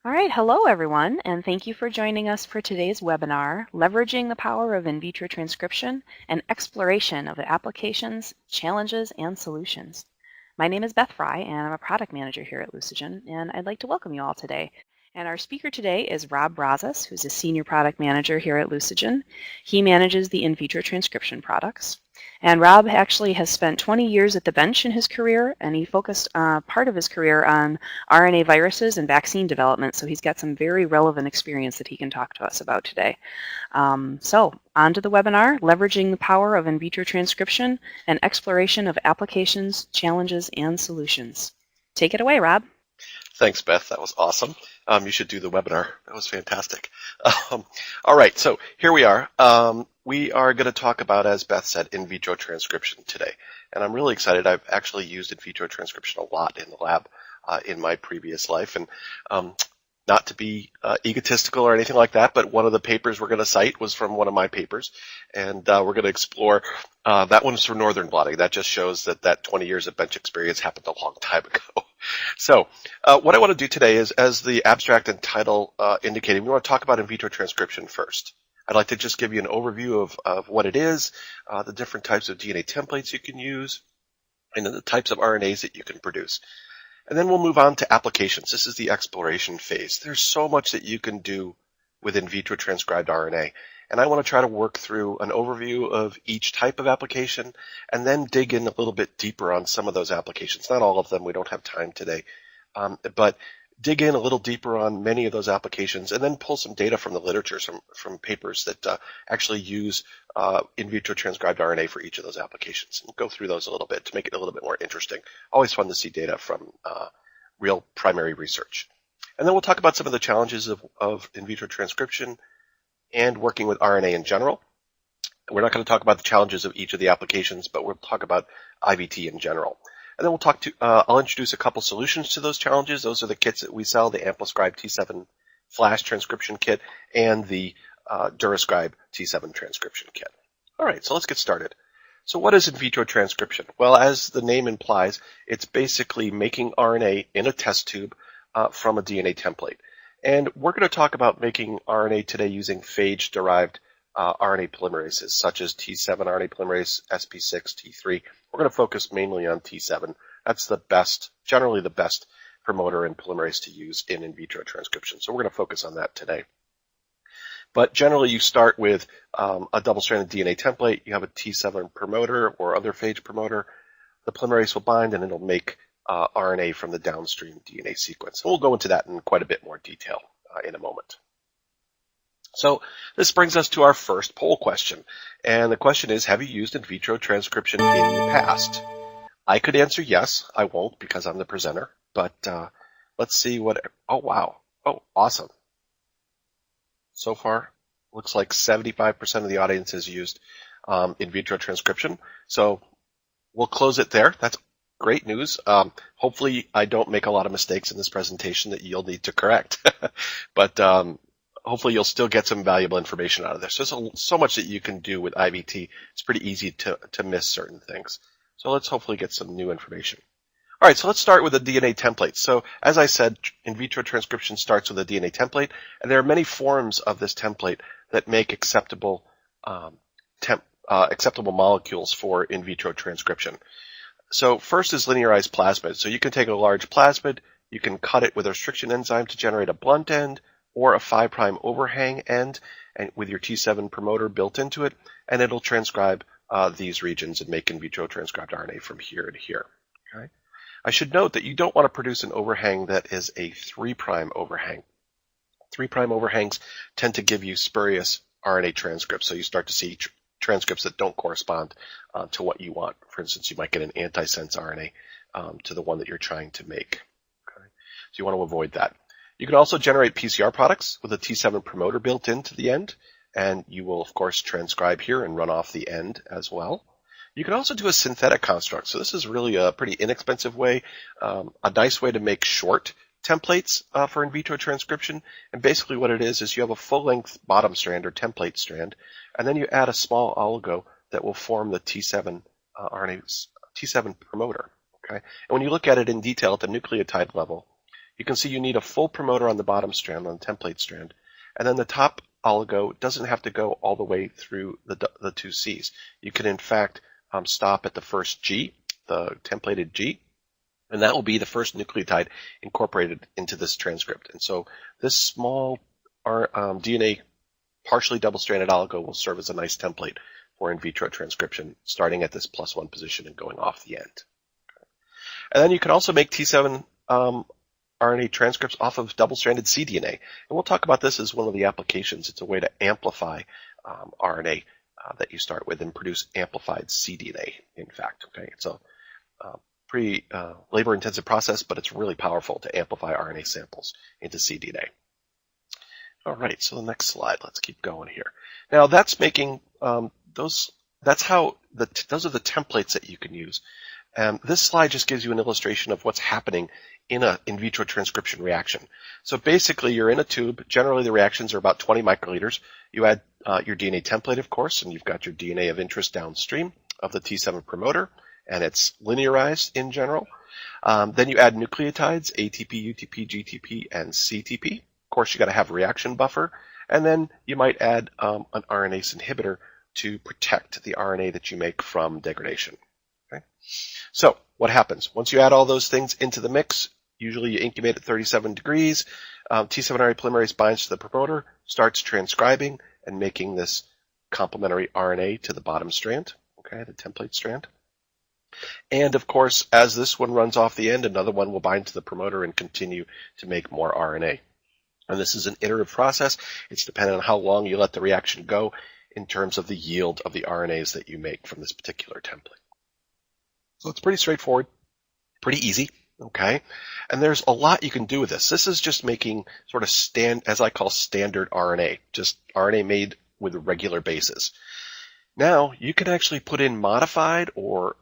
All right, hello everyone, and thank you for joining us for today's webinar, Leveraging the Power of In Vitro Transcription and Exploration of the Applications, Challenges, and Solutions. My name is Beth Fry, and I'm a product manager here at Lucigen, and I'd like to welcome you all today. And our speaker today is Rob Brazos, who's a senior product manager here at Lucigen. He manages the in vitro transcription products. And Rob actually has spent 20 years at the bench in his career, and he focused part of his career on RNA viruses and vaccine development, so he's got some very relevant experience that he can talk to us about today. So on to the webinar, Leveraging the Power of In Vitro Transcription and Exploration of Applications, Challenges, and Solutions. Take it away, Rob. Thanks, Beth. That was awesome. You should do the webinar. That was fantastic. All right, so here we are. We are going to talk about, as Beth said, in vitro transcription today. And I'm really excited. I've actually used in vitro transcription a lot in the lab in my previous life. And not to be egotistical or anything like that, but one of the papers we're going to cite was from one of my papers. And we're going to explore, that one's for northern blotting. That just shows that 20 years of bench experience happened a long time ago. So what I want to do today is, as the abstract and title indicated, we want to talk about in vitro transcription first. I'd like to just give you an overview of what it is, the different types of DNA templates you can use, and then the types of RNAs that you can produce. And then we'll move on to applications. This is the exploration phase. There's so much that you can do with in vitro transcribed RNA. And I want to try to work through an overview of each type of application and then dig in a little bit deeper on some of those applications. Not all of them, we don't have time today, but dig in a little deeper on many of those applications and then pull some data from the literature, from papers that actually use in vitro transcribed RNA for each of those applications. And go through those a little bit to make it a little bit more interesting. Always fun to see data from real primary research. And then we'll talk about some of the challenges of in vitro transcription and working with RNA in general. We're not going to talk about the challenges of each of the applications, but we'll talk about IVT in general. And then I'll introduce a couple solutions to those challenges. Those are the kits that we sell, the AmpliScribe T7 Flash transcription kit and the DuraScribe T7 transcription kit. All right, so let's get started. So what is in vitro transcription? Well, as the name implies, it's basically making RNA in a test tube from a DNA template. And we're going to talk about making RNA today using phage-derived RNA polymerases, such as T7 RNA polymerase, SP6, T3. We're going to focus mainly on T7. That's the best, generally the best promoter and polymerase to use in vitro transcription. So we're going to focus on that today. But generally, you start with a double-stranded DNA template. You have a T7 promoter or other phage promoter. The polymerase will bind, and it'll make RNA from the downstream DNA sequence. We'll go into that in quite a bit more detail in a moment. So this brings us to our first poll question. And the question is, have you used in vitro transcription in the past? I could answer yes. I won't because I'm the presenter. But let's see what... Oh, wow. Oh, awesome. So far, looks like 75% of the audience has used in vitro transcription. So we'll close it there. That's great news. Hopefully I don't make a lot of mistakes in this presentation that you'll need to correct. But hopefully you'll still get some valuable information out of this. There's so much that you can do with IVT. It's pretty easy to miss certain things. So let's hopefully get some new information. All right, so let's start with the DNA template. So as I said, in vitro transcription starts with a DNA template, and there are many forms of this template that make acceptable molecules for in vitro transcription. So first is linearized plasmid. So you can take a large plasmid, you can cut it with a restriction enzyme to generate a blunt end or a 5' overhang end, and with your T7 promoter built into it, and it'll transcribe these regions and make in vitro transcribed RNA from here to here. Okay? I should note that you don't want to produce an overhang that is a 3' overhang. 3' overhangs tend to give you spurious RNA transcripts, so you start to see transcripts that don't correspond to what you want. For instance, you might get an antisense RNA to the one that you're trying to make. Okay? So you want to avoid that. You can also generate PCR products with a T7 promoter built into the end, and you will, of course, transcribe here and run off the end as well. You can also do a synthetic construct. So this is really a pretty inexpensive way, a nice way to make short templates for in vitro transcription. And basically what it is you have a full-length bottom strand or template strand, and then you add a small oligo that will form the T7 RNA T7 promoter. Okay, and when you look at it in detail at the nucleotide level, You can see you need a full promoter on the bottom strand, on the template strand, and then the top oligo doesn't have to go all the way through the two Cs. You can, in fact, stop at the first G, the templated G, and that will be the first nucleotide incorporated into this transcript. And so this small DNA partially double-stranded oligo will serve as a nice template for in vitro transcription, starting at this +1 position and going off the end. And then you can also make T7 RNA transcripts off of double-stranded cDNA. And we'll talk about this as one of the applications. It's a way to amplify RNA that you start with and produce amplified cDNA, in fact. Okay, it's a pretty labor-intensive process, but it's really powerful to amplify RNA samples into cDNA. All right, so the next slide. Let's keep going here. Now that's making those. Those are the templates that you can use. This slide just gives you an illustration of what's happening in an in vitro transcription reaction. So basically, you're in a tube. Generally, the reactions are about 20 microliters. You add your DNA template, of course, and you've got your DNA of interest downstream of the T7 promoter, and it's linearized in general. Then you add nucleotides, ATP, UTP, GTP, and CTP. Of course, you got to have a reaction buffer, and then you might add an RNase inhibitor to protect the RNA that you make from degradation. Okay? So what happens? Once you add all those things into the mix, usually you incubate at 37 degrees, T7 RNA polymerase binds to the promoter, starts transcribing and making this complementary RNA to the bottom strand, okay, the template strand. And of course, as this one runs off the end, another one will bind to the promoter and continue to make more RNA. And this is an iterative process. It's dependent on how long you let the reaction go in terms of the yield of the RNAs that you make from this particular template. So it's pretty straightforward, pretty easy, okay? And there's a lot you can do with this. This is just making sort of as I call standard RNA, just RNA made with regular bases. Now, you can actually put in modified or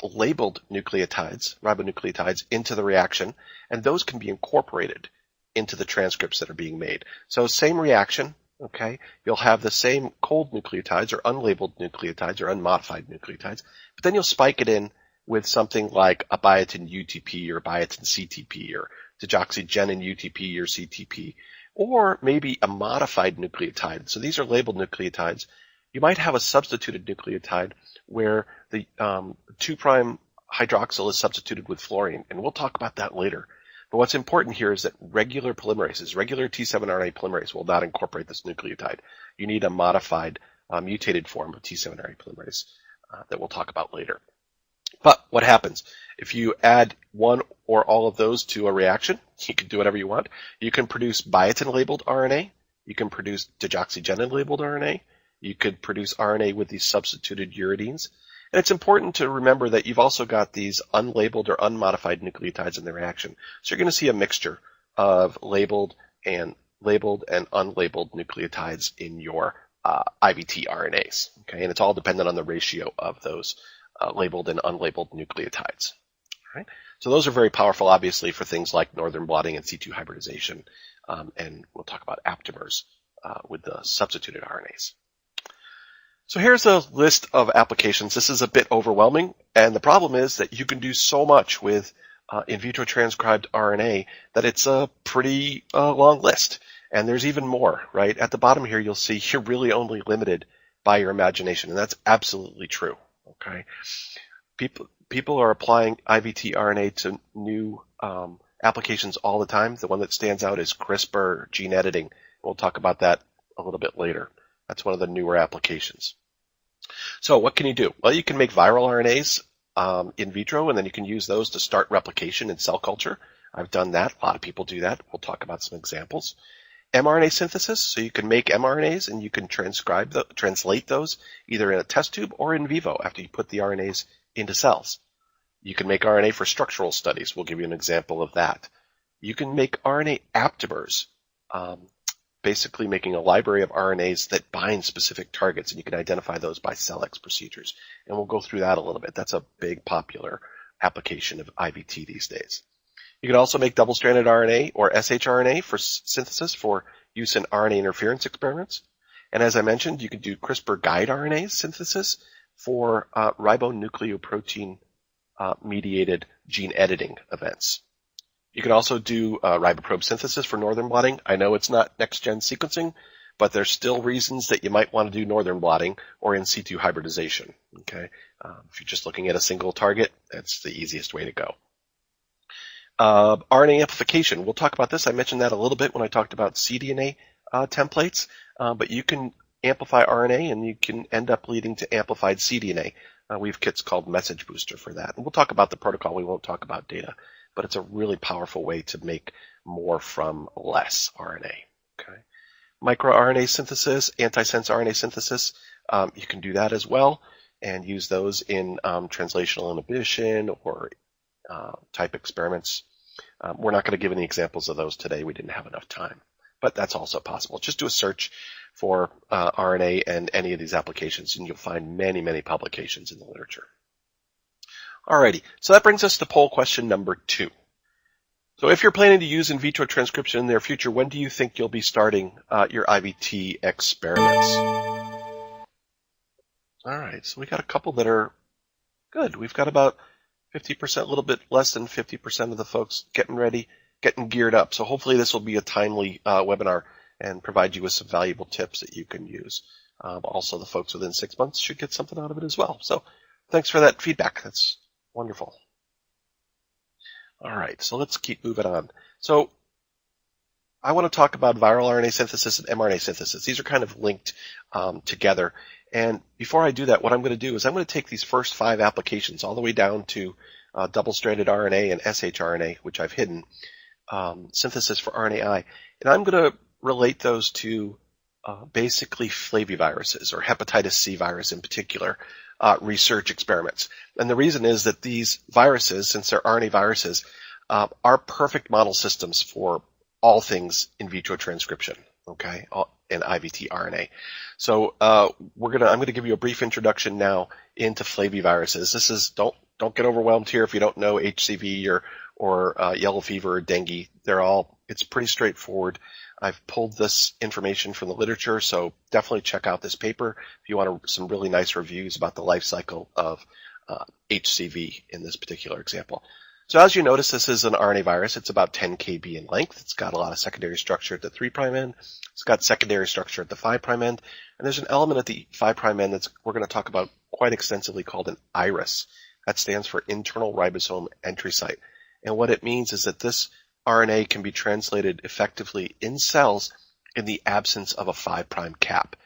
labeled nucleotides, ribonucleotides, into the reaction, and those can be incorporated into the transcripts that are being made. So same reaction, okay? You'll have the same cold nucleotides or unlabeled nucleotides or unmodified nucleotides, but then you'll spike it in with something like a biotin UTP or biotin CTP or digoxygenin UTP or CTP, or maybe a modified nucleotide. So these are labeled nucleotides. You might have a substituted nucleotide where the 2' hydroxyl is substituted with fluorine, and we'll talk about that later. But what's important here is that regular polymerases, regular T7 RNA polymerase will not incorporate this nucleotide. You need a modified, mutated form of T7 RNA polymerase that we'll talk about later. But what happens? If you add one or all of those to a reaction, you can do whatever you want. You can produce biotin-labeled RNA. You can produce digoxygenin-labeled RNA. You could produce RNA with these substituted uridines. And it's important to remember that you've also got these unlabeled or unmodified nucleotides in the reaction. So you're going to see a mixture of labeled and unlabeled nucleotides in your IVT RNAs. Okay, and it's all dependent on the ratio of those labeled and unlabeled nucleotides. All right? So those are very powerful, obviously, for things like northern blotting and C2 hybridization. And we'll talk about aptamers with the substituted RNAs. So here's a list of applications. This is a bit overwhelming, and the problem is that you can do so much with in vitro transcribed RNA that it's a pretty long list. And there's even more, right? At the bottom here, you'll see you're really only limited by your imagination, and that's absolutely true, okay? People are applying IVT RNA to new applications all the time. The one that stands out is CRISPR gene editing. We'll talk about that a little bit later. That's one of the newer applications. So what can you do? Well, you can make viral RNAs in vitro, and then you can use those to start replication in cell culture. I've done that. A lot of people do that. We'll talk about some examples. mRNA synthesis, so you can make mRNAs and you can translate those either in a test tube or in vivo after you put the RNAs into cells. You can make RNA for structural studies. We'll give you an example of that. You can make RNA aptamers, basically making a library of RNAs that bind specific targets, and you can identify those by SELEX procedures. And we'll go through that a little bit. That's a big popular application of IVT these days. You can also make double-stranded RNA or shRNA for synthesis for use in RNA interference experiments. And as I mentioned, you can do CRISPR guide RNA synthesis for ribonucleoprotein mediated gene editing events. You can also do riboprobe synthesis for northern blotting. I know it's not next-gen sequencing, but there's still reasons that you might want to do northern blotting or in situ hybridization. Okay, if you're just looking at a single target, that's the easiest way to go. RNA amplification. We'll talk about this. I mentioned that a little bit when I talked about cDNA templates, but you can amplify RNA and you can end up leading to amplified cDNA. We have kits called Message Booster for that. And we'll talk about the protocol. We won't talk about data, but it's a really powerful way to make more from less RNA. Okay. MicroRNA synthesis, antisense RNA synthesis, you can do that as well and use those in translational inhibition or type experiments. We're not going to give any examples of those today. We didn't have enough time, but that's also possible. Just do a search for RNA and any of these applications, and you'll find many, many publications in the literature. Alrighty, so that brings us to poll question number 2. So if you're planning to use in vitro transcription in the near future, when do you think you'll be starting your IVT experiments? All right, so we got a couple that are good. We've got about 50%, a little bit less than 50% of the folks getting ready, getting geared up. So hopefully this will be a timely webinar and provide you with some valuable tips that you can use. Also, the folks within 6 months should get something out of it as well. So thanks for that feedback. That's wonderful. All right, so let's keep moving on. So I want to talk about viral RNA synthesis and mRNA synthesis. These are kind of linked together. And before I do that, what I'm going to do is I'm going to take these first 5 applications all the way down to double-stranded RNA and shRNA, which I've hidden, synthesis for RNAi, and I'm going to relate those to basically flaviviruses or hepatitis C virus in particular, research experiments. And the reason is that these viruses, since they're RNA viruses, are perfect model systems for all things in vitro transcription, okay, and IVT RNA. So I'm going to give you a brief introduction now into flaviviruses. This is don't get overwhelmed here if you don't know HCV or yellow fever or dengue. It's pretty straightforward. I've pulled this information from the literature, so definitely check out this paper if you want some really nice reviews about the life cycle of HCV in this particular example. So as you notice, this is an RNA virus. It's about 10 kb in length. It's got a lot of secondary structure at the 3' end. It's got secondary structure at the 5' end. And there's an element at the 5' end that we're going to talk about quite extensively called an IRES. That stands for internal ribosome entry site. And what it means is that this RNA can be translated effectively in cells in the absence of a 5' cap.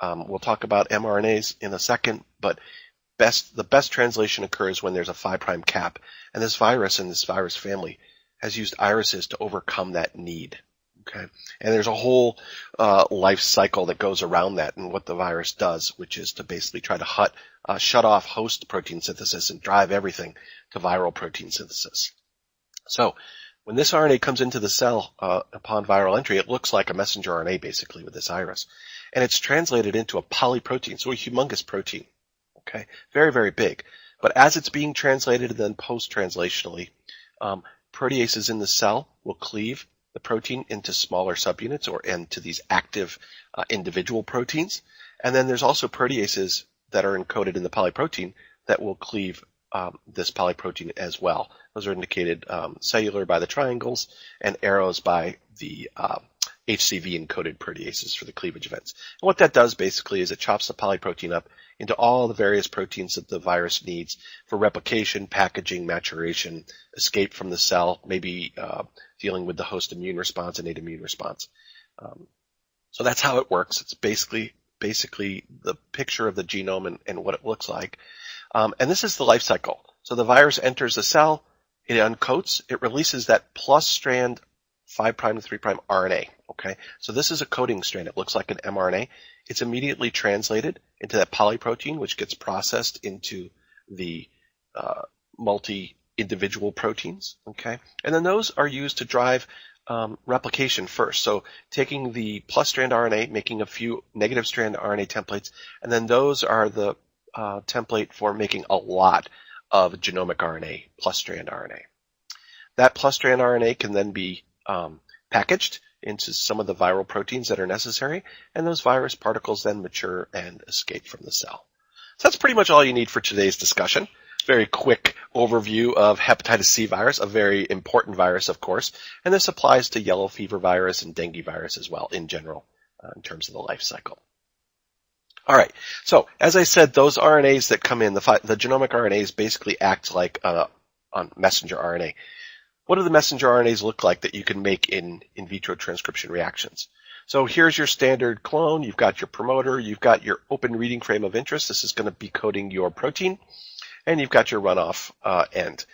We'll talk about mRNAs in a second, but the best translation occurs when there's a 5' cap. And this virus and this virus family has used irises to overcome that need. Okay, and there's a whole life cycle that goes around that and what the virus does, which is to basically try to shut off host protein synthesis and drive everything to viral protein synthesis. So when this RNA comes into the cell upon viral entry, it looks like a messenger RNA basically with this IRES. And it's translated into a polyprotein, so a humongous protein. Okay, very, very big. But as it's being translated and then post-translationally, proteases in the cell will cleave the protein into smaller subunits or into these active individual proteins. And then there's also proteases that are encoded in the polyprotein that will cleave this polyprotein as well. Those are indicated cellular by the triangles and arrows by the HCV encoded proteases for the cleavage events. And what that does basically is it chops the polyprotein up into all the various proteins that the virus needs for replication, packaging, maturation, escape from the cell, maybe dealing with the host immune response, innate immune response. So that's how it works. It's basically the picture of the genome and what it looks like. And this is the life cycle. So the virus enters the cell, it uncoats, it releases that plus strand 5' to 3' RNA. Okay, so this is a coding strand. It looks like an mRNA. It's immediately translated into that polyprotein, which gets processed into the multi-individual proteins. Okay, and then those are used to drive replication first. So taking the plus strand RNA, making a few negative strand RNA templates, and then those are the template for making a lot of genomic RNA, plus strand RNA. That plus strand RNA can then be packaged into some of the viral proteins that are necessary, and those virus particles then mature and escape from the cell. So that's pretty much all you need for today's discussion. very quick overview of hepatitis C virus, a very important virus, of course, and this applies to yellow fever virus and dengue virus as well in general in terms of the life cycle. All right, so as I said, those RNAs that come in, the genomic RNAs basically act like on messenger RNA. What do the messenger RNAs look like that you can make in vitro transcription reactions? So here's your standard clone. You've got your promoter. You've got your open reading frame of interest. This is going to be coding your protein. And you've got your runoff end.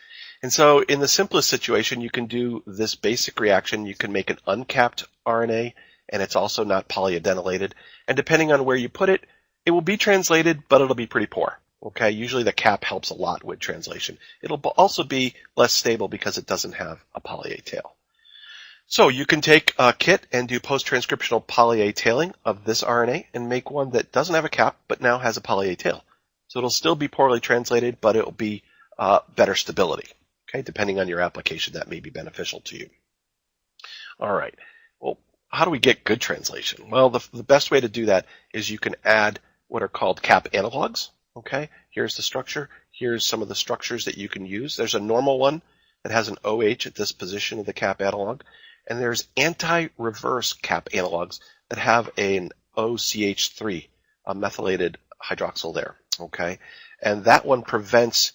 And so in the simplest situation, you can do this basic reaction. You can make an uncapped RNA, and it's also not polyadenylated. And depending on where you put it, it will be translated, but it'll be pretty poor. Okay, usually the cap helps a lot with translation. It'll also be less stable because it doesn't have a poly A tail. So you can take a kit and do post-transcriptional poly A tailing of this RNA and make one that doesn't have a cap but now has a poly A tail. So it'll still be poorly translated, but it'll be better stability. Okay, depending on your application, that may be beneficial to you. All right. Well, how do we get good translation? Well, the best way to do that is you can add what are called cap analogs. Okay, here's the structure. Here's some of the structures that you can use. There's a normal one that has an OH at this position of the cap analog. And there's anti-reverse cap analogs that have an OCH3, a methylated hydroxyl there. Okay, and that one prevents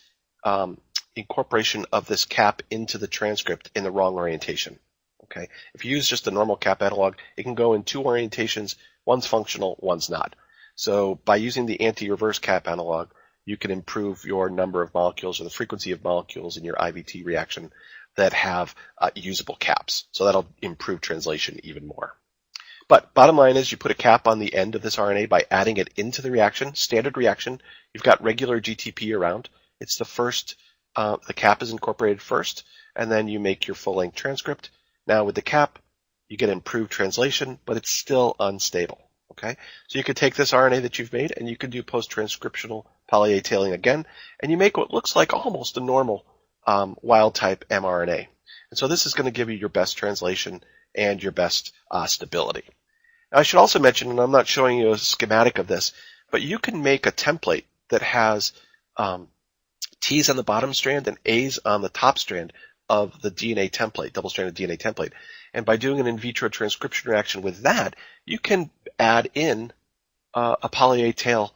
incorporation of this cap into the transcript in the wrong orientation. Okay, if you use just a normal cap analog, it can go in two orientations. One's functional, one's not. So by using the anti-reverse cap analog, you can improve your number of molecules or the frequency of molecules in your IVT reaction that have usable caps. So that'll improve translation even more. But bottom line is you put a cap on the end of this RNA by adding it into the reaction, standard reaction. You've got regular GTP around. It's the first, the cap is incorporated first, and then you make your full-length transcript. Now with the cap, you get improved translation, but it's still unstable. Okay, so you could take this RNA that you've made and you can do post-transcriptional poly A tailing again, and you make what looks like almost a normal wild-type mRNA. And so this is going to give you your best translation and your best stability. Now, I should also mention, and I'm not showing you a schematic of this, but you can make a template that has T's on the bottom strand and A's on the top strand of the DNA template, double-stranded DNA template. And by doing an in vitro transcription reaction with that, you can add in a poly A tail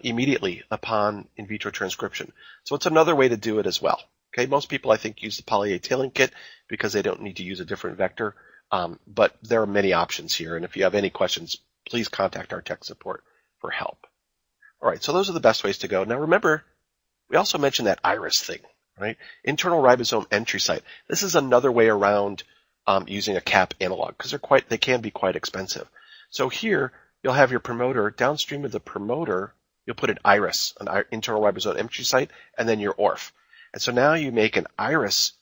immediately upon in vitro transcription. So it's another way to do it as well. Okay, most people I think use the poly A tailing kit because they don't need to use a different vector, but there are many options here. And if you have any questions, please contact our tech support for help. All right, so those are the best ways to go. Now remember, we also mentioned that IRES thing, right? Internal ribosome entry site. This is another way around using a cap analog because they can be quite expensive. So here you'll have your promoter. Downstream of the promoter, you'll put an IRES, an internal ribosome entry site, and then your ORF. And so now you make an IRES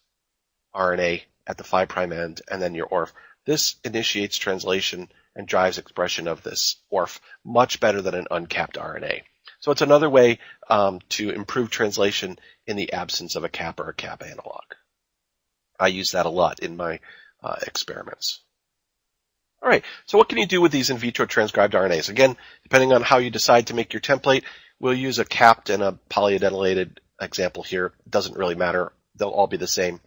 RNA at the 5' end and then your ORF. This initiates translation and drives expression of this ORF much better than an uncapped RNA. So it's another way to improve translation in the absence of a cap or a cap analog. I use that a lot in my experiments. All right, so what can you do with these in vitro transcribed RNAs? Again, depending on how you decide to make your template, we'll use a capped and a polyadenylated example here. It doesn't really matter. They'll all be the same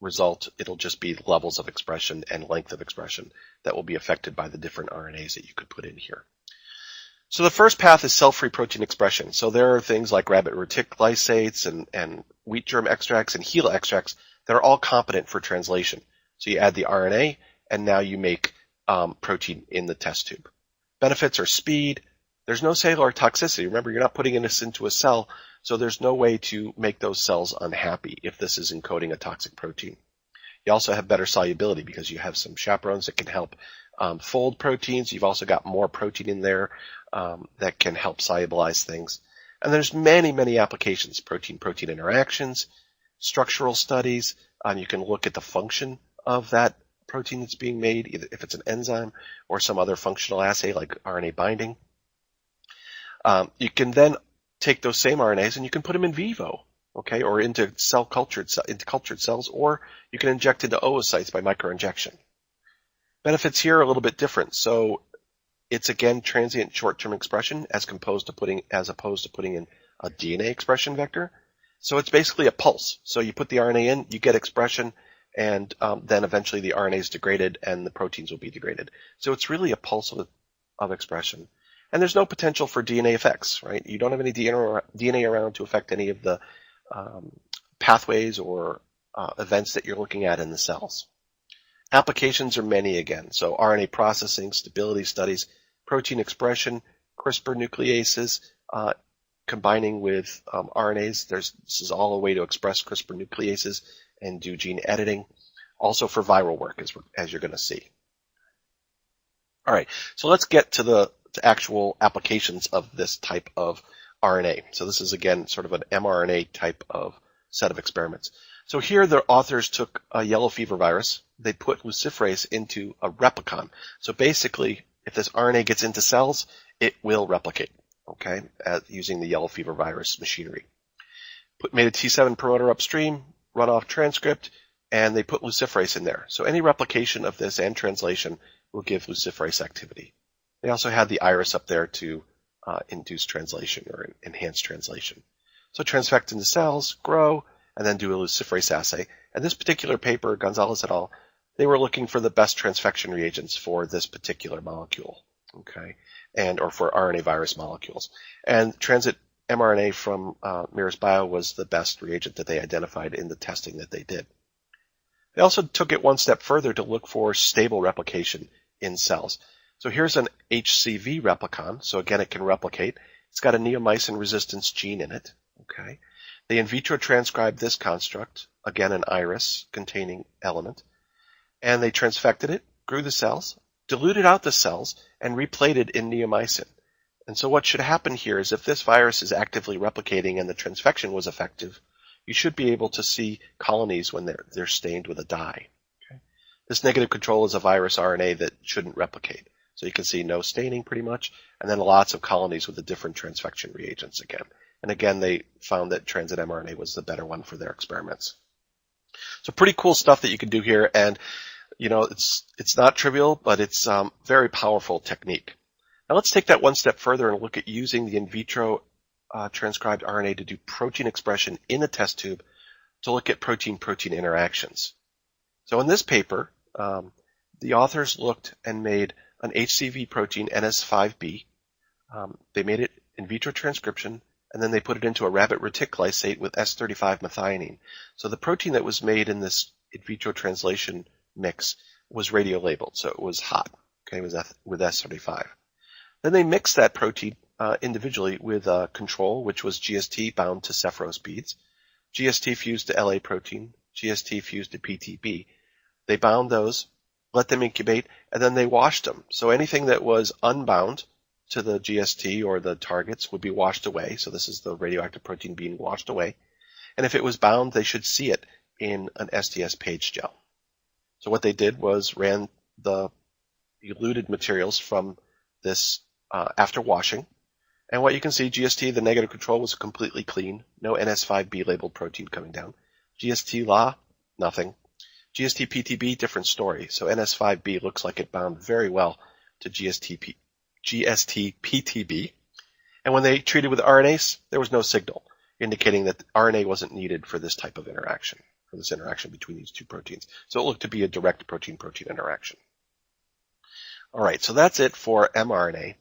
result. It'll just be levels of expression and length of expression that will be affected by the different RNAs that you could put in here. So the first path is cell-free protein expression. So there are things like rabbit reticulysates and wheat germ extracts and HeLa extracts that are all competent for translation. So you add the RNA, and now you make protein in the test tube. Benefits are speed. There's no cellular toxicity. Remember, you're not putting this into a cell, so there's no way to make those cells unhappy if this is encoding a toxic protein. You also have better solubility because you have some chaperones that can help fold proteins. You've also got more protein in there that can help solubilize things. And there's many, many applications, protein-protein interactions, structural studies. You can look at the function of that protein that's being made, either if it's an enzyme or some other functional assay like RNA binding. You can then take those same RNAs and you can put them in vivo, okay, or into cultured cells, or you can inject into oocytes by microinjection. Benefits here are a little bit different. So it's again transient short-term expression as opposed to putting in a DNA expression vector. So it's basically a pulse. So you put the RNA in, you get expression, and then eventually the RNA is degraded and the proteins will be degraded. So it's really a pulse of expression. And there's no potential for DNA effects, right? You don't have any DNA around to affect any of the pathways or events that you're looking at in the cells. Applications are many again. So RNA processing, stability studies, protein expression, CRISPR nucleases, combining with RNAs. This is all a way to express CRISPR nucleases and do gene editing. Also for viral work, as you're going to see. All right, so let's get to the actual applications of this type of RNA. So this is, again, sort of an mRNA type of set of experiments. So here the authors took a yellow fever virus. They put luciferase into a replicon. So basically, if this RNA gets into cells, it will replicate, okay, using the yellow fever virus machinery. Made a T7 promoter upstream, runoff transcript, and they put luciferase in there. So any replication of this and translation will give luciferase activity. They also had the IRES up there to induce translation or enhance translation. So transfect into cells, grow, and then do a luciferase assay. And this particular paper, Gonzalez et al., they were looking for the best transfection reagents for this particular molecule, okay, or for RNA virus molecules. And transit mRNA from Mirus Bio was the best reagent that they identified in the testing that they did. They also took it one step further to look for stable replication in cells. So here's an HCV replicon. So again, it can replicate. It's got a neomycin resistance gene in it, okay. They in vitro transcribed this construct, again an IRES containing element, and they transfected it, grew the cells, diluted out the cells, and replated in neomycin. And so what should happen here is if this virus is actively replicating and the transfection was effective, you should be able to see colonies when they're stained with a dye. Okay. This negative control is a virus RNA that shouldn't replicate. So you can see no staining pretty much, and then lots of colonies with the different transfection reagents again. And again, they found that transit mRNA was the better one for their experiments. So pretty cool stuff that you can do here, and you know it's not trivial, but it's very powerful technique. Now let's take that one step further and look at using the in vitro transcribed RNA to do protein expression in a test tube to look at protein-protein interactions. So in this paper, the authors looked and made an HCV protein NS5B. They made it in vitro transcription, and then they put it into a rabbit reticulysate with S35 methionine. So the protein that was made in this in vitro translation mix was radiolabeled, so it was hot, okay, with S35. Then they mixed that protein individually with a control, which was GST bound to Cephros beads, GST fused to LA protein, GST fused to PTB. They bound those, let them incubate, and then they washed them. So anything that was unbound to the GST or the targets would be washed away. So this is the radioactive protein being washed away. And if it was bound, they should see it in an STS page gel. So what they did was ran the eluted materials from this after washing. And what you can see, GST, the negative control, was completely clean. No NS5B labeled protein coming down. GST La, nothing. GST PTB, different story. So NS5B looks like it bound very well to GST PTB. And when they treated with RNase, there was no signal, indicating that RNA wasn't needed for this type of interaction, for this interaction between these two proteins. So it looked to be a direct protein-protein interaction. All right, so that's it for mRNA.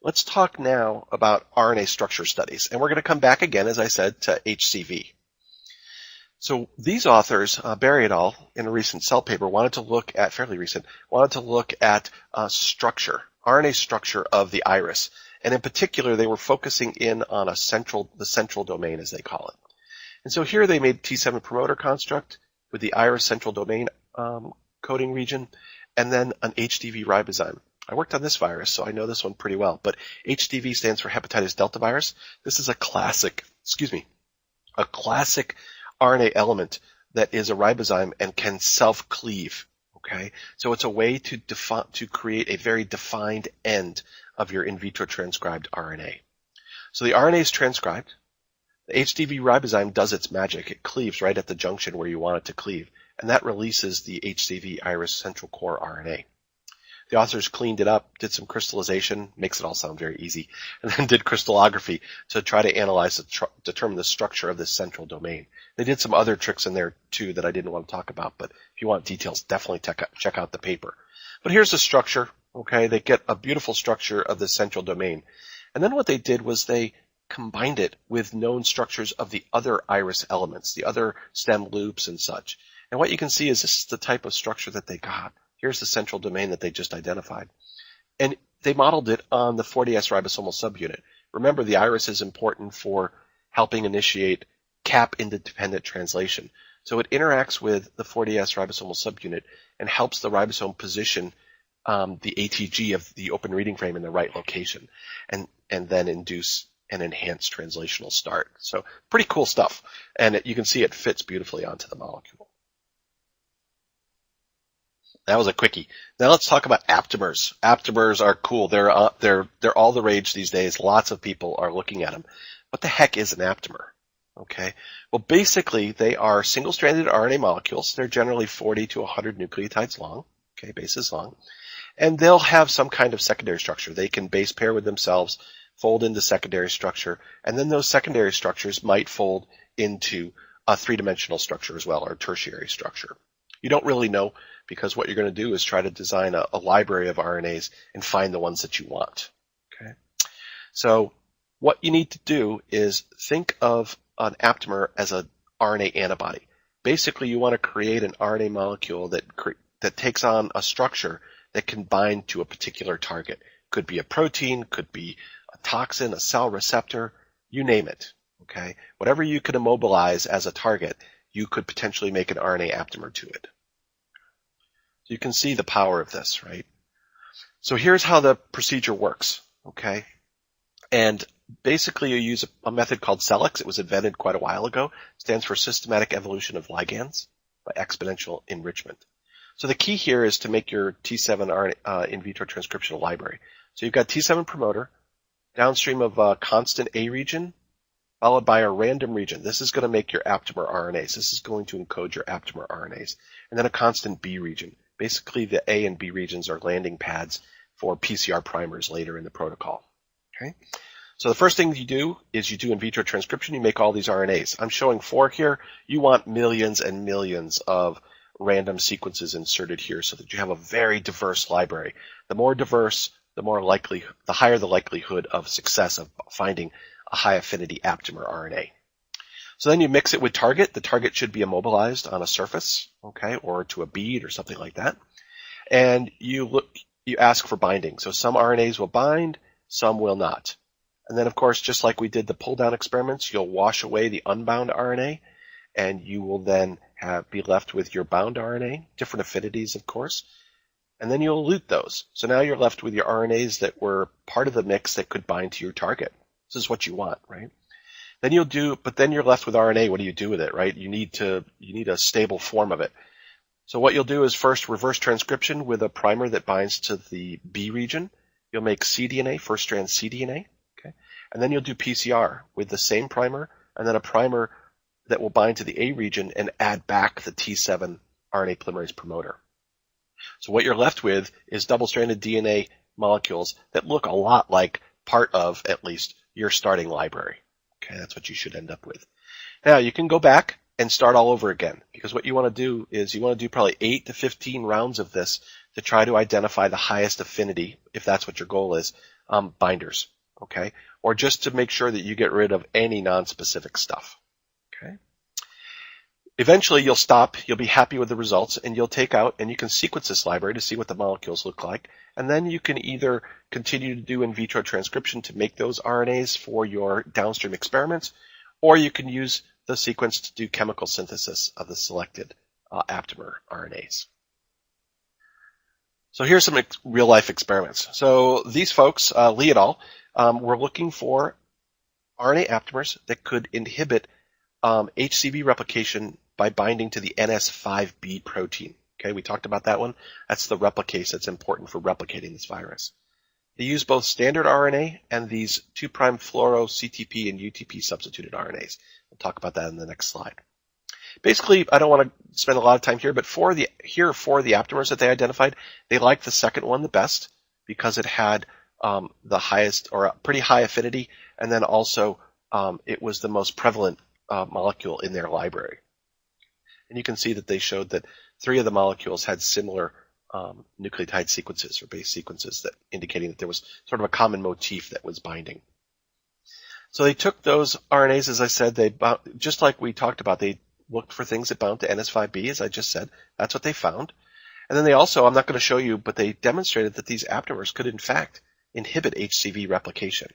Let's talk now about RNA structure studies. And we're going to come back again, as I said, to HCV. So these authors, Barry et al., in a recent Cell paper, wanted to look at structure, RNA structure of the IRES. And in particular, they were focusing in on the central domain, as they call it. And so here they made T7 promoter construct with the IRES central domain coding region, and then an HDV ribozyme. I worked on this virus, so I know this one pretty well. But HDV stands for hepatitis delta virus. This is a classic RNA element that is a ribozyme and can self-cleave. Okay, so it's a way to create a very defined end of your in vitro transcribed RNA. So the RNA is transcribed. The HDV ribozyme does its magic. It cleaves right at the junction where you want it to cleave, and that releases the HCV IRES central core RNA. The authors cleaned it up, did some crystallization, makes it all sound very easy, and then did crystallography to try to analyze, determine the structure of this central domain. They did some other tricks in there too that I didn't want to talk about, but if you want details, definitely check out the paper. But here's the structure, okay? They get a beautiful structure of the central domain. And then what they did was they combined it with known structures of the other IRES elements, the other stem loops and such. And what you can see is this is the type of structure that they got. Here's the central domain that they just identified. And they modeled it on the 40S ribosomal subunit. Remember, the IRES is important for helping initiate cap-independent translation. So it interacts with the 40S ribosomal subunit and helps the ribosome position the ATG of the open reading frame in the right location and then induce an enhanced translational start. So pretty cool stuff. And you can see it fits beautifully onto the molecule. That was a quickie. Now let's talk about aptamers. Aptamers are cool. They're all the rage these days. Lots of people are looking at them. What the heck is an aptamer? Okay. Well, basically, they are single-stranded RNA molecules. They're generally 40 to 100 nucleotides long, okay, bases long. And they'll have some kind of secondary structure. They can base pair with themselves, fold into secondary structure, and then those secondary structures might fold into a three-dimensional structure as well, or tertiary structure. You don't really know because what you're going to do is try to design a library of RNAs and find the ones that you want. Okay. So what you need to do is think of an aptamer as an RNA antibody. Basically, you want to create an RNA molecule that takes on a structure that can bind to a particular target. Could be a protein, could be a toxin, a cell receptor, you name it. Okay. Whatever you could immobilize as a target, you could potentially make an RNA aptamer to it. So you can see the power of this, right? So here's how the procedure works, okay? And basically you use a method called SELEX. It was invented quite a while ago. It stands for Systematic Evolution of Ligands by Exponential Enrichment. So the key here is to make your T7 RNA, in vitro transcription library. So you've got T7 promoter, downstream of a constant A region, followed by a random region. This is going to make your aptamer RNAs. This is going to encode your aptamer RNAs. And then a constant B region. Basically, the A and B regions are landing pads for PCR primers later in the protocol. Okay. So the first thing you do is you do in vitro transcription. You make all these RNAs. I'm showing 4 here. You want millions and millions of random sequences inserted here so that you have a very diverse library. The more diverse, the higher the likelihood of success of finding a high affinity aptamer RNA. So then you mix it with target. The target should be immobilized on a surface, okay, or to a bead or something like that. And you ask for binding. So some RNAs will bind, some will not. And then, of course, just like we did the pull-down experiments, you'll wash away the unbound RNA, and you will then be left with your bound RNA, different affinities, of course. And then you'll elute those. So now you're left with your RNAs that were part of the mix that could bind to your target. This is what you want, right? Then then you're left with RNA. What do you do with it, right? You need a stable form of it. So what you'll do is first reverse transcription with a primer that binds to the B region. You'll make cDNA, first strand cDNA, okay? And then you'll do PCR with the same primer and then a primer that will bind to the A region and add back the T7 RNA polymerase promoter. So what you're left with is double-stranded DNA molecules that look a lot like part of, at least, your starting library. Okay, that's what you should end up with. Now, you can go back and start all over again, because what you want to do is you want to do probably 8 to 15 rounds of this to try to identify the highest affinity, if that's what your goal is, binders, okay? Or just to make sure that you get rid of any non-specific stuff, okay? Eventually, you'll stop, you'll be happy with the results, and you'll take out, and you can sequence this library to see what the molecules look like, and then you can either continue to do in vitro transcription to make those RNAs for your downstream experiments, or you can use the sequence to do chemical synthesis of the selected aptamer RNAs. So here's some real-life experiments. So these folks, Lee et al., were looking for RNA aptamers that could inhibit HCV replication by binding to the NS5B protein. Okay, we talked about that one. That's the replicase that's important for replicating this virus. They use both standard RNA and these 2' fluoro CTP and UTP substituted RNAs. We'll talk about that in the next slide. Basically, I don't want to spend a lot of time here, but for the aptamers that they identified, they liked the second one the best because it had the highest or a pretty high affinity, and then also it was the most prevalent molecule in their library. And you can see that they showed that 3 of the molecules had similar nucleotide sequences or base sequences, that indicating that there was sort of a common motif that was binding. So they took those RNAs, as I said, they bound, just like we talked about, they looked for things that bound to NS5B, as I just said. That's what they found. And then they also, I'm not going to show you, but they demonstrated that these aptamers could in fact inhibit HCV replication.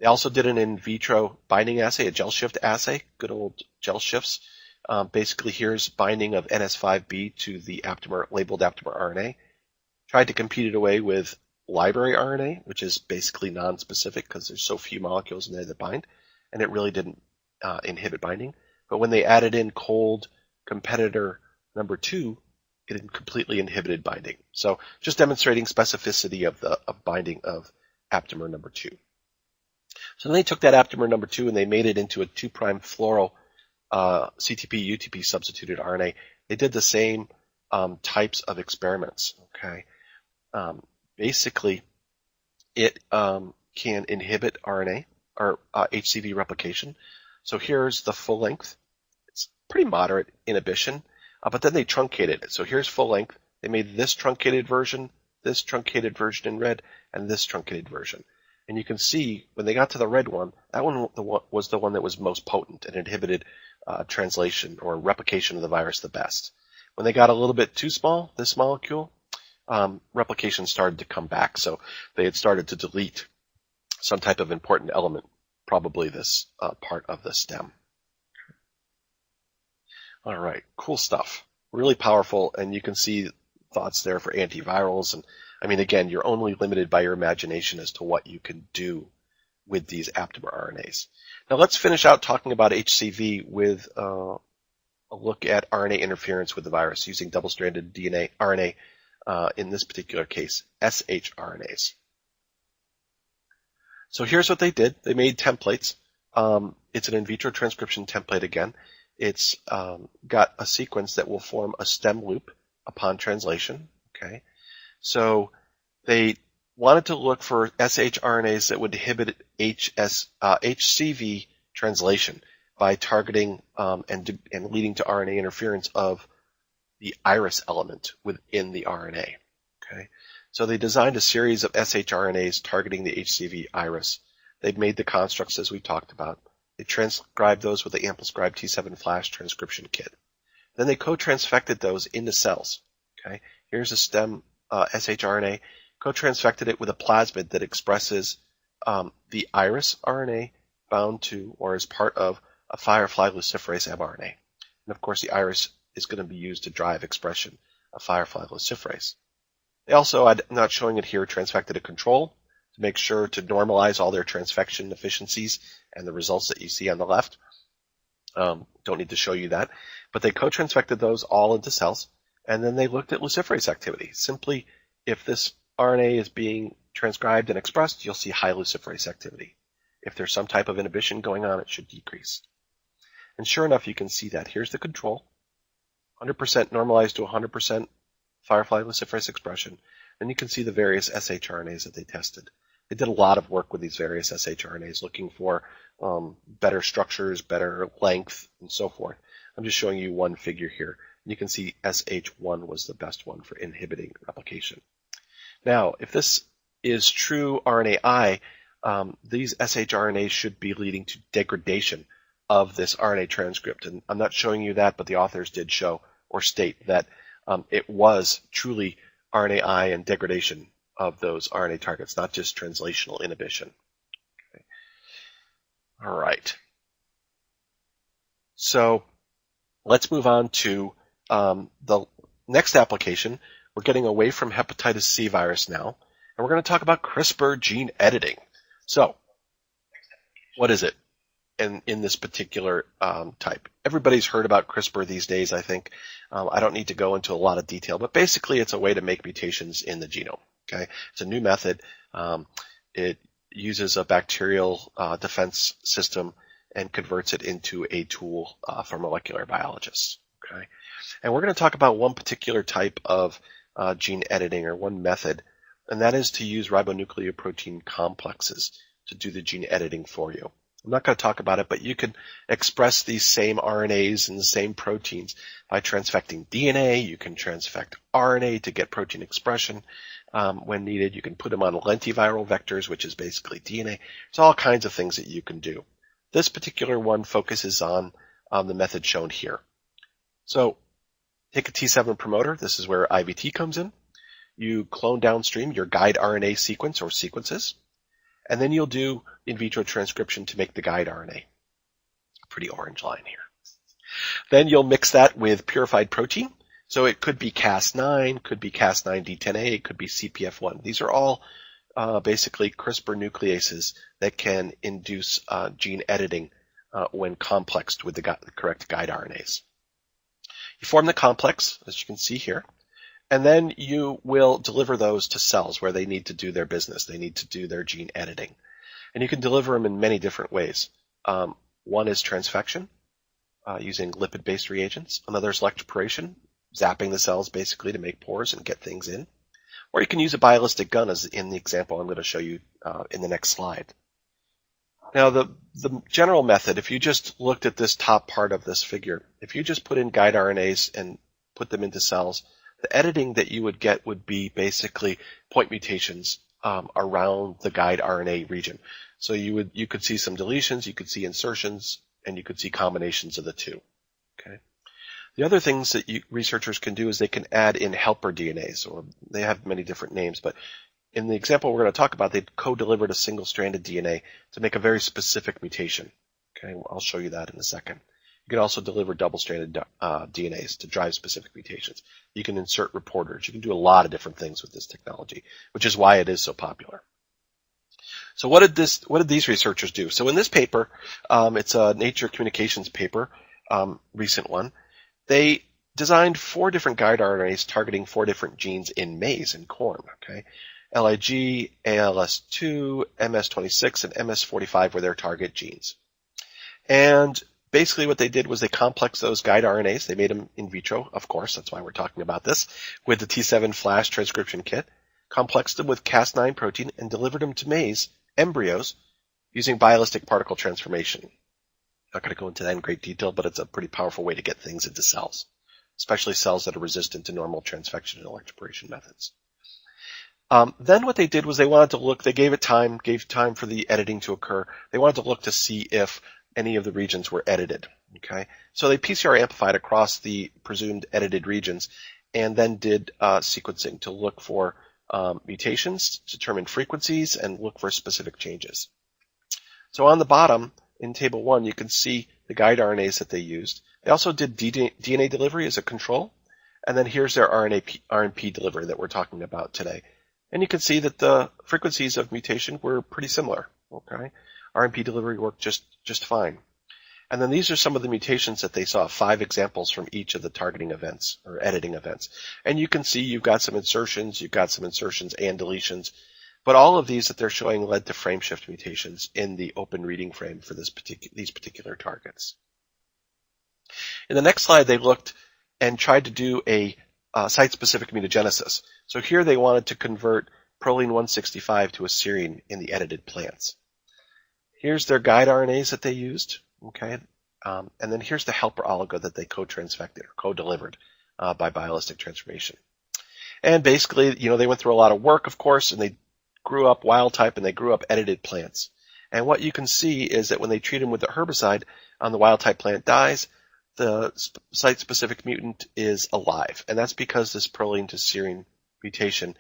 They also did an in vitro binding assay, a gel shift assay, good old gel shifts. Basically, here's binding of NS5B to the aptamer, labeled aptamer RNA. Tried to compete it away with library RNA, which is basically non-specific because there's so few molecules in there that bind, and it really didn't inhibit binding. But when they added in cold competitor number 2, it completely inhibited binding. So just demonstrating specificity of the binding of aptamer number 2. So then they took that aptamer number 2 and they made it into a 2' fluoro CTP UTP substituted RNA. They did the same types of experiments. Okay, basically, it can inhibit RNA or HCV replication. So here's the full length. It's pretty moderate inhibition, but then they truncated it. So here's full length. They made this truncated version in red, and this truncated version. And you can see when they got to the red one, that one was the one that was most potent and inhibited translation or replication of the virus the best. When they got a little bit too small, this molecule, replication started to come back. So they had started to delete some type of important element, probably this part of the stem. All right, cool stuff. Really powerful, and you can see thoughts there for antivirals. And I mean, again, you're only limited by your imagination as to what you can do with these aptamer RNAs. Now let's finish out talking about HCV with a look at RNA interference with the virus using double-stranded RNA, in this particular case, shRNAs. So here's what they did. They made templates. It's an in vitro transcription template again. It's got a sequence that will form a stem loop upon translation. Okay, so they wanted to look for shRNAs that would inhibit HCV translation by targeting and leading to RNA interference of the IRES element within the RNA. Okay, so they designed a series of shRNAs targeting the HCV IRES. They've made the constructs as we talked about. They transcribed those with the AmpliScribe T7 flash transcription kit. Then they co-transfected those into cells. Okay, here's a stem shRNA. Co-transfected it with a plasmid that expresses the IRES RNA bound to or as part of a firefly luciferase mRNA. And of course, the IRES is going to be used to drive expression of firefly luciferase. They also, I'm not showing it here, transfected a control to make sure to normalize all their transfection efficiencies and the results that you see on the left. Don't need to show you that. But they co-transfected those all into cells, and then they looked at luciferase activity. Simply, if this RNA is being transcribed and expressed, you'll see high luciferase activity. If there's some type of inhibition going on, it should decrease. And sure enough, you can see that. Here's the control, 100% normalized to 100% firefly luciferase expression. Then you can see the various shRNAs that they tested. They did a lot of work with these various shRNAs, looking for better structures, better length, and so forth. I'm just showing you one figure here. You can see SH1 was the best one for inhibiting replication. Now, if this is true RNAi, these shRNAs should be leading to degradation of this RNA transcript. And I'm not showing you that, but the authors did show or state that it was truly RNAi and degradation of those RNA targets, not just translational inhibition. Okay. All right. So let's move on to the next application. We're getting away from hepatitis C virus now, and we're going to talk about CRISPR gene editing. So what is it in this particular type? Everybody's heard about CRISPR these days, I think. I don't need to go into a lot of detail, but basically it's a way to make mutations in the genome. Okay, it's a new method. It uses a bacterial defense system and converts it into a tool for molecular biologists. Okay, and we're going to talk about one particular type of gene editing, or one method, and that is to use ribonucleoprotein complexes to do the gene editing for you. I'm not going to talk about it, but you can express these same RNAs and the same proteins by transfecting DNA. You can transfect RNA to get protein expression when needed. You can put them on lentiviral vectors, which is basically DNA. There's all kinds of things that you can do. This particular one focuses on the method shown here. So take a T7 promoter. This is where IVT comes in. You clone downstream your guide RNA sequence or sequences, and then you'll do in vitro transcription to make the guide RNA. Pretty orange line here. Then you'll mix that with purified protein. So it could be Cas9, could be Cas9D10A, it could be CPF1. These are all basically CRISPR nucleases that can induce gene editing when complexed with the correct guide RNAs. You form the complex, as you can see here, and then you will deliver those to cells where they need to do their business. They need to do their gene editing. And you can deliver them in many different ways. One is transfection, using lipid-based reagents. Another is electroporation, zapping the cells basically to make pores and get things in. Or you can use a bialistic gun, as in the example I'm going to show you in the next slide. Now, the general method, if you just looked at this top part of this figure, if you just put in guide RNAs and put them into cells, the editing that you would get would be basically point mutations around the guide RNA region. So you could see some deletions, you could see insertions, and you could see combinations of the two. Okay. The other things that researchers can do is they can add in helper DNAs, or they have many different names, but in the example we're going to talk about, they co-delivered a single-stranded DNA to make a very specific mutation. Okay, I'll show you that in a second. You can also deliver double-stranded DNAs to drive specific mutations. You can insert reporters. You can do a lot of different things with this technology, which is why it is so popular. So what did these researchers do? So in this paper, it's a Nature Communications paper, recent one. They designed 4 different guide RNAs targeting 4 different genes in maize and corn. Okay, LIG, ALS2, MS26, and MS45 were their target genes. And basically what they did was they complexed those guide RNAs. They made them in vitro, of course, that's why we're talking about this, with the T7 flash transcription kit, complexed them with Cas9 protein, and delivered them to maize embryos using bialistic particle transformation. Not going to go into that in great detail, but it's a pretty powerful way to get things into cells, especially cells that are resistant to normal transfection and electroporation methods. Then what they did was they gave time for the editing to occur. They wanted to look to see if any of the regions were edited. Okay, so they PCR amplified across the presumed edited regions and then did sequencing to look for mutations, determine frequencies, and look for specific changes. So on the bottom, in table 1, you can see the guide RNAs that they used. They also did DNA delivery as a control, and then here's their RNP delivery that we're talking about today. And you can see that the frequencies of mutation were pretty similar. Okay, RNP delivery worked just fine. And then these are some of the mutations that they saw, 5 examples from each of the targeting events or editing events. And you can see you've got some insertions and deletions, but all of these that they're showing led to frameshift mutations in the open reading frame for these particular targets. In the next slide, they looked and tried to do a site-specific mutagenesis. So here they wanted to convert proline 165 to a serine in the edited plants. Here's their guide RNAs that they used. Okay, and then here's the helper oligo that they co-transfected or co-delivered by bialistic transformation. And basically, they went through a lot of work, of course, and they grew up wild type and they grew up edited plants. And what you can see is that when they treat them with the herbicide on the wild type plant dies, the site-specific mutant is alive. And that's because this proline to serine mutation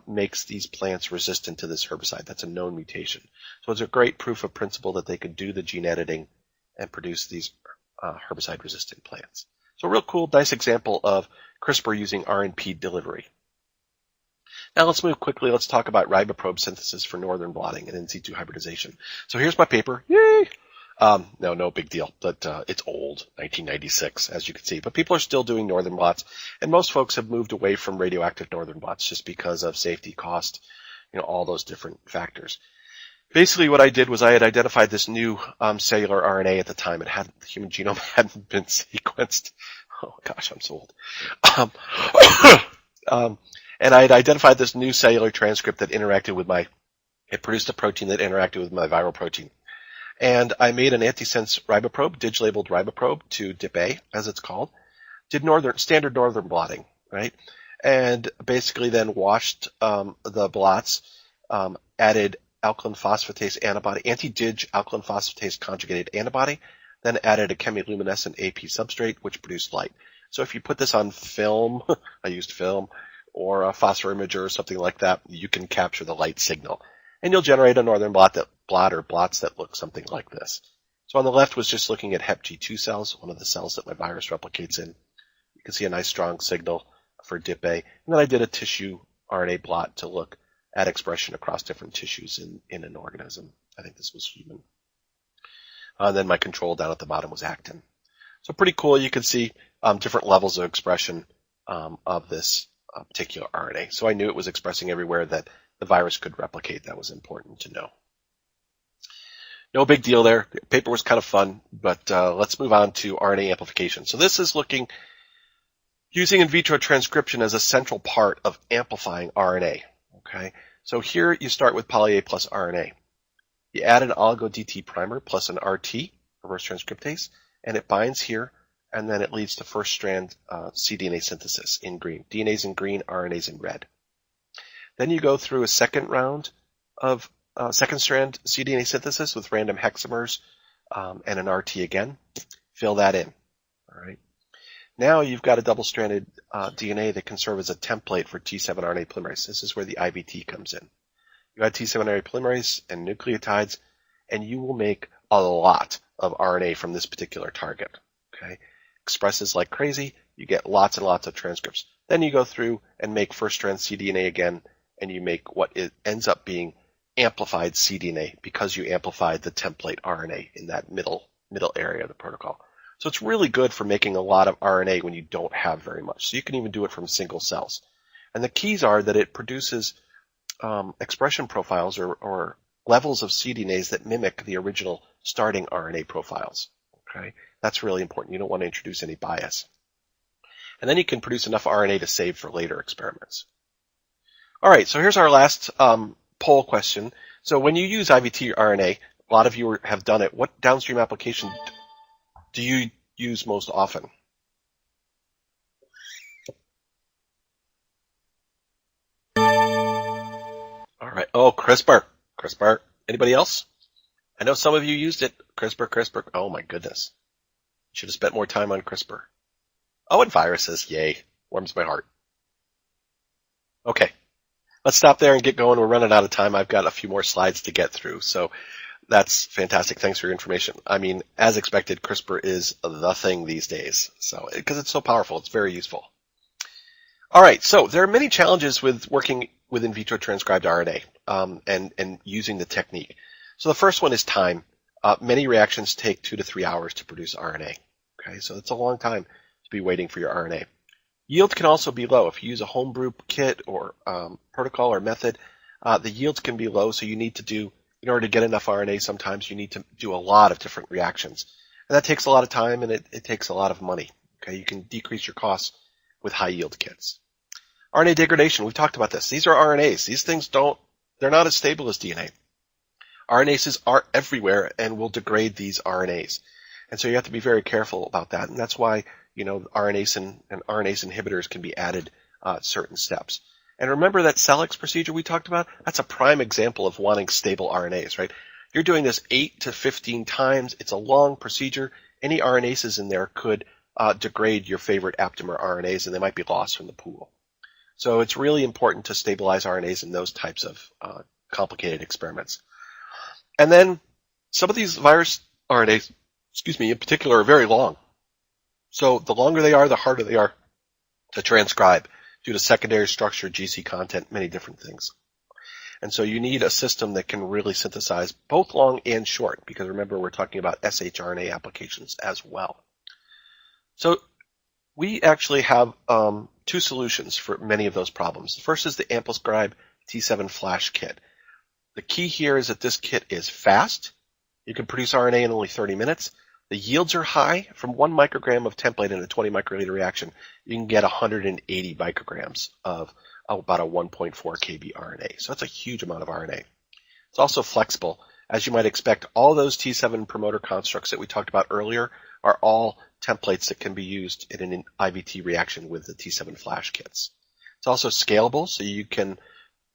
makes these plants resistant to this herbicide. That's a known mutation. So it's a great proof of principle that they could do the gene editing and produce these herbicide-resistant plants. So a real cool, nice example of CRISPR using RNP delivery. Now let's move quickly. Let's talk about riboprobe synthesis for northern blotting and in situ hybridization. So here's my paper. Yay! No big deal, but it's old, 1996, as you can see. But people are still doing northern blots, and most folks have moved away from radioactive northern blots just because of safety, cost, all those different factors. Basically what I did was I had identified this new cellular RNA at the time. The human genome hadn't been sequenced. Oh gosh, I'm so old. And I had identified this new cellular transcript that it produced a protein that interacted with my viral protein. And I made an antisense riboprobe, dig-labeled riboprobe to DIP-A, as it's called. Did standard northern blotting, right? And basically then washed the blots, added alkaline phosphatase antibody, anti-dig alkaline phosphatase conjugated antibody, then added a chemiluminescent AP substrate, which produced light. So if you put this on film, I used film, or a phosphorimager or something like that, you can capture the light signal. And you'll generate a northern blot or blots that look something like this. So on the left was just looking at HepG2 cells, one of the cells that my virus replicates in. You can see a nice strong signal for DIP-A. And then I did a tissue RNA blot to look at expression across different tissues in an organism. I think this was human. And then my control down at the bottom was actin. So pretty cool. You can see different levels of expression of this particular RNA. So I knew it was expressing everywhere that the virus could replicate. That was important to know. No big deal there. The paper was kind of fun, but let's move on to RNA amplification. So this is using in vitro transcription as a central part of amplifying RNA. Okay, so here you start with poly A plus RNA. You add an oligo DT primer plus an RT, reverse transcriptase, and it binds here, and then it leads to first strand cDNA synthesis in green. DNA's in green, RNA's in red. Then you go through a second round of second strand cDNA synthesis with random hexamers and an RT again. Fill that in. All right. Now you've got a double-stranded DNA that can serve as a template for T7 RNA polymerase. This is where the IVT comes in. You add T7 RNA polymerase and nucleotides, and you will make a lot of RNA from this particular target. Okay, expresses like crazy. You get lots and lots of transcripts. Then you go through and make first-strand cDNA again, and you make what it ends up being amplified cDNA because you amplified the template RNA in that middle area of the protocol. So it's really good for making a lot of RNA when you don't have very much. So you can even do it from single cells. And the keys are that it produces expression profiles or levels of cDNAs that mimic the original starting RNA profiles. Okay, that's really important. You don't want to introduce any bias. And then you can produce enough RNA to save for later experiments. All right, so here's our last poll question. So when you use IVT RNA, a lot of you have done it. What downstream application do you use most often? All right. Oh, CRISPR. CRISPR. Anybody else? I know some of you used it. CRISPR. Oh my goodness. Should have spent more time on CRISPR. Oh, and viruses. Yay. Warms my heart. Okay. Let's stop there and get going. We're running out of time. I've got a few more slides to get through. So that's fantastic. Thanks for your information. I mean, as expected, CRISPR is the thing these days. So, because it's so powerful, it's very useful. All right. So there are many challenges with working with in vitro transcribed RNA and using the technique. So the first one is time. Many reactions take 2 to 3 hours to produce RNA. Okay. So it's a long time to be waiting for your RNA. Yield can also be low. If you use a homebrew kit or protocol or method, the yields can be low. So you need to do, in order to get enough RNA, sometimes you need to do a lot of different reactions. And that takes a lot of time and it takes a lot of money. Okay, you can decrease your costs with high yield kits. RNA degradation, we've talked about this. These are RNAs. These things they're not as stable as DNA. RNases are everywhere and will degrade these RNAs. And so you have to be very careful about that. And that's why, RNase and RNase inhibitors can be added at certain steps. And remember that SELEX procedure we talked about? That's a prime example of wanting stable RNAs, right? You're doing this 8 to 15 times. It's a long procedure. Any RNases in there could degrade your favorite aptamer RNAs, and they might be lost from the pool. So it's really important to stabilize RNAs in those types of complicated experiments. And then some of these virus RNAs, in particular, are very long. So the longer they are, the harder they are to transcribe due to secondary structure, GC content, many different things. And so you need a system that can really synthesize both long and short, because remember, we're talking about shRNA applications as well. So we actually have 2 solutions for many of those problems. The first is the AmpliScribe T7 Flash Kit. The key here is that this kit is fast. You can produce RNA in only 30 minutes. The yields are high. From 1 microgram of template in a 20 microliter reaction, you can get 180 micrograms of about a 1.4 kb RNA. So that's a huge amount of RNA. It's also flexible. As you might expect, all those T7 promoter constructs that we talked about earlier are all templates that can be used in an IVT reaction with the T7 flash kits. It's also scalable, so you can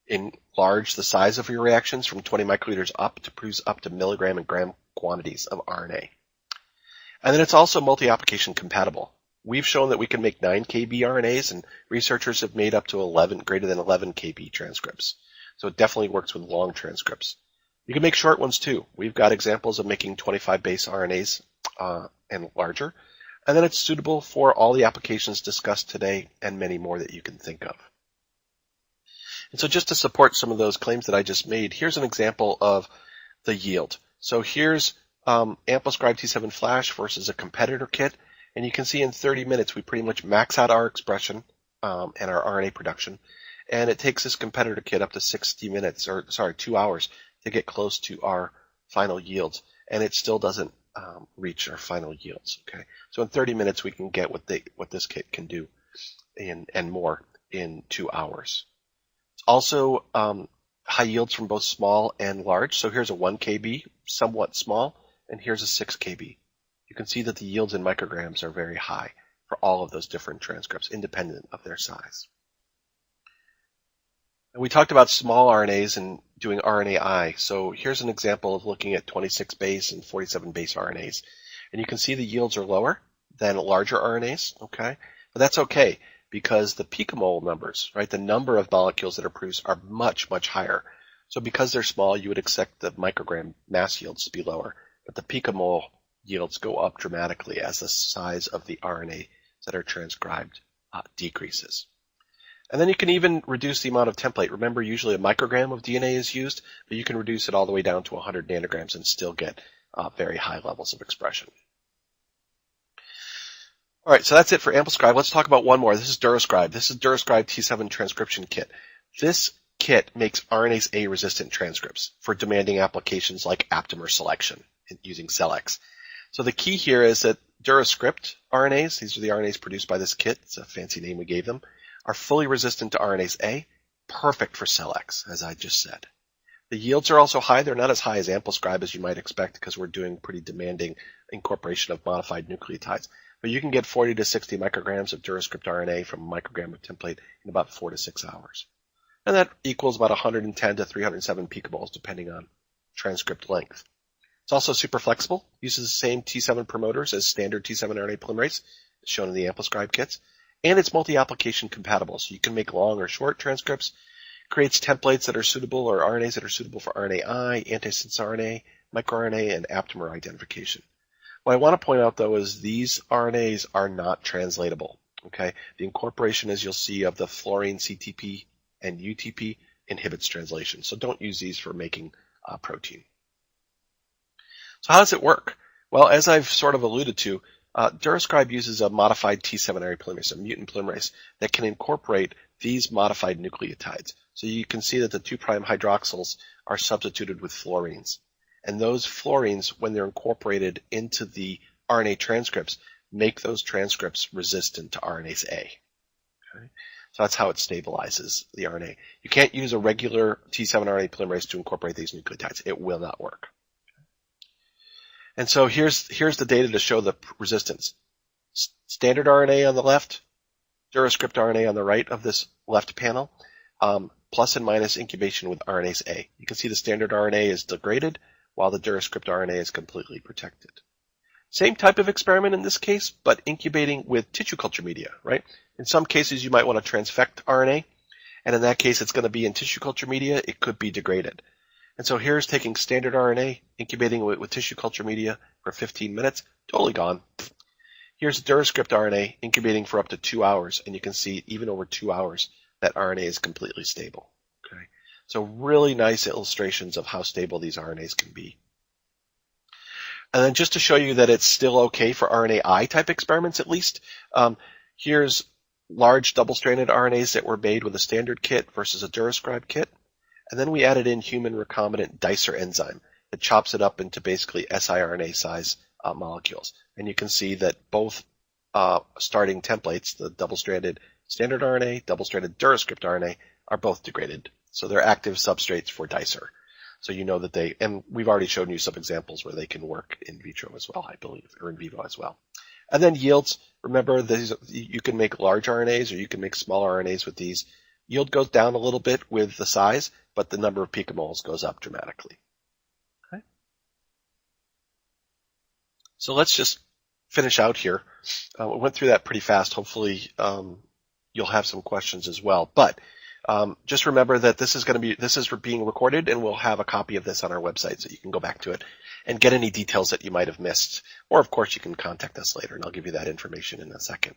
enlarge the size of your reactions from 20 microliters up to produce up to milligram and gram quantities of RNA. And then it's also multi-application compatible. We've shown that we can make 9 kb RNAs, and researchers have made up to greater than 11 kb transcripts. So it definitely works with long transcripts. You can make short ones too. We've got examples of making 25 base RNAs and larger. And then it's suitable for all the applications discussed today and many more that you can think of. And so just to support some of those claims that I just made, here's an example of the yield. So here's AmpliScribe T7 Flash versus a competitor kit. And you can see in 30 minutes, we pretty much max out our expression and our RNA production. And it takes this competitor kit up to 2 hours to get close to our final yields. And it still doesn't reach our final yields. Okay, so in 30 minutes, we can get what this kit can do and more in 2 hours. It's also high yields from both small and large. So here's a 1 kb, somewhat small, and here's a 6 kb. You can see that the yields in micrograms are very high for all of those different transcripts, independent of their size. And we talked about small RNAs and doing RNAi. So here's an example of looking at 26 base and 47 base RNAs. And you can see the yields are lower than larger RNAs, okay? But that's okay because the picomole numbers, right, the number of molecules that are produced are much, much higher. So because they're small, you would expect the microgram mass yields to be lower, but the picomole yields go up dramatically as the size of the RNA that are transcribed decreases. And then you can even reduce the amount of template. Remember, usually a microgram of DNA is used, but you can reduce it all the way down to 100 nanograms and still get very high levels of expression. All right, so that's it for AmpliScribe. Let's talk about one more. This is DuraScribe. This is DuraScribe T7 transcription kit. This kit makes RNase A resistant transcripts for demanding applications like aptamer selection using SELEX. So the key here is that DuraScript RNAs, these are the RNAs produced by this kit, it's a fancy name we gave them, are fully resistant to RNase A, perfect for SELEX, as I just said. The yields are also high. They're not as high as AmpliScribe as you might expect because we're doing pretty demanding incorporation of modified nucleotides. But you can get 40 to 60 micrograms of DuraScript RNA from a microgram of template in about 4 to 6 hours. And that equals about 110 to 307 picomoles depending on transcript length. It's also super flexible, uses the same T7 promoters as standard T7 RNA polymerase, as shown in the AmpliScribe kits, and it's multi-application compatible, so you can make long or short transcripts, creates templates that are suitable or RNAs that are suitable for RNAi, antisense RNA, microRNA, and aptamer identification. What I want to point out, though, is these RNAs are not translatable. Okay, the incorporation, as you'll see, of the fluorine CTP and UTP inhibits translation, so don't use these for making protein. So how does it work? Well, as I've sort of alluded to, DuraScribe uses a modified T7 RNA polymerase, a mutant polymerase, that can incorporate these modified nucleotides. So you can see that the 2' hydroxyls are substituted with fluorines. And those fluorines, when they're incorporated into the RNA transcripts, make those transcripts resistant to RNase A. Okay? So that's how it stabilizes the RNA. You can't use a regular T7 RNA polymerase to incorporate these nucleotides. It will not work. And so here's the data to show the resistance. Standard RNA on the left, DuraScript RNA on the right of this left panel, plus and minus incubation with RNase A. You can see the standard RNA is degraded while the DuraScript RNA is completely protected. Same type of experiment in this case, but incubating with tissue culture media, right? In some cases, you might want to transfect RNA, and in that case, it's going to be in tissue culture media. It could be degraded. And so here's taking standard RNA, incubating with tissue culture media for 15 minutes, totally gone. Here's DuraScript RNA, incubating for up to 2 hours, and you can see even over 2 hours that RNA is completely stable. Okay, so really nice illustrations of how stable these RNAs can be. And then just to show you that it's still okay for RNAi type experiments at least, here's large double-stranded RNAs that were made with a standard kit versus a DuraScribe kit. And then we added in human recombinant dicer enzyme that chops it up into basically siRNA size molecules. And you can see that both starting templates, the double-stranded standard RNA, double-stranded DuraScript RNA, are both degraded. So they're active substrates for dicer. So you know that and we've already shown you some examples where they can work in vitro as well, I believe, or in vivo as well. And then yields, remember, you can make large RNAs or you can make small RNAs with these. Yield goes down a little bit with the size, but the number of picomoles goes up dramatically. Okay. So let's just finish out here. We went through that pretty fast. Hopefully you'll have some questions as well. But just remember that this is being recorded, and we'll have a copy of this on our website so you can go back to it and get any details that you might have missed. Or, of course, you can contact us later, and I'll give you that information in a second.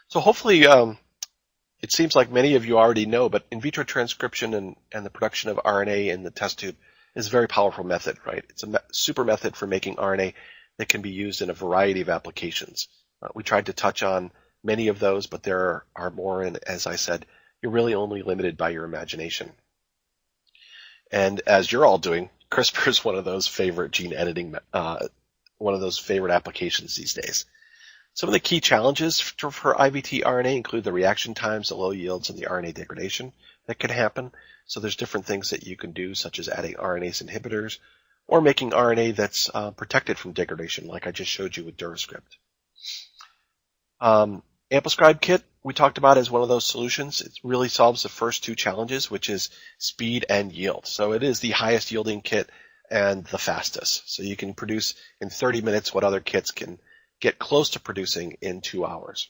So hopefully it seems like many of you already know, but in vitro transcription and the production of RNA in the test tube is a very powerful method, right? It's a super method for making RNA that can be used in a variety of applications. We tried to touch on many of those, but there are more, and as I said, you're really only limited by your imagination. And as you're all doing, CRISPR is one of those favorite gene editing, one of those favorite applications these days. Some of the key challenges for IVT RNA include the reaction times, the low yields, and the RNA degradation that can happen. So there's different things that you can do, such as adding RNase inhibitors or making RNA that's protected from degradation, like I just showed you with DuraScribe. AmpliScribe kit we talked about as one of those solutions. It really solves the first two challenges, which is speed and yield. So it is the highest yielding kit and the fastest. So you can produce in 30 minutes what other kits can get close to producing in 2 hours.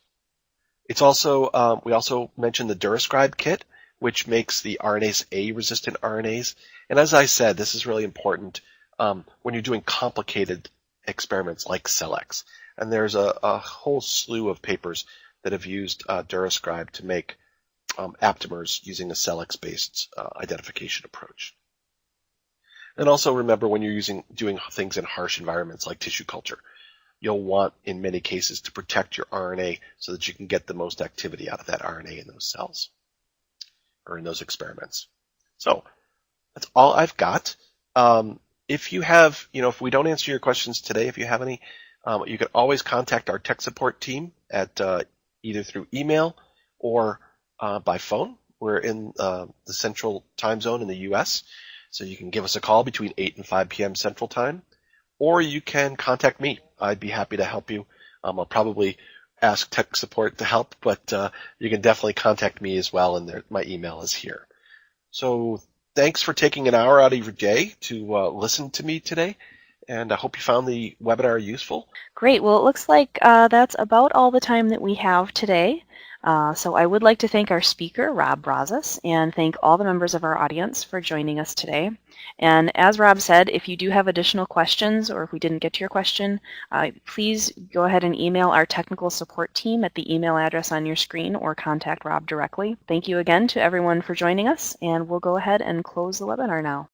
It's also we also mentioned the DuraScribe kit, which makes the RNase A resistant RNAs. And as I said, this is really important when you're doing complicated experiments like SELEX. And there's a whole slew of papers that have used DuraScribe to make aptamers using a SELEX-based identification approach. And also remember, when you're doing things in harsh environments like tissue culture, you'll want, in many cases, to protect your RNA so that you can get the most activity out of that RNA in those cells or in those experiments. So that's all I've got. If you have, if we don't answer your questions today, if you have any, you can always contact our tech support team at either through email or by phone. We're in the central time zone in the U.S., so you can give us a call between 8 and 5 p.m. Central Time, or you can contact me. I'd be happy to help you. I'll probably ask tech support to help, but you can definitely contact me as well, and my email is here. So thanks for taking an hour out of your day to listen to me today, and I hope you found the webinar useful. Great. Well, it looks like that's about all the time that we have today. So I would like to thank our speaker, Rob Brazos, and thank all the members of our audience for joining us today. And as Rob said, if you do have additional questions or if we didn't get to your question, please go ahead and email our technical support team at the email address on your screen or contact Rob directly. Thank you again to everyone for joining us, and we'll go ahead and close the webinar now.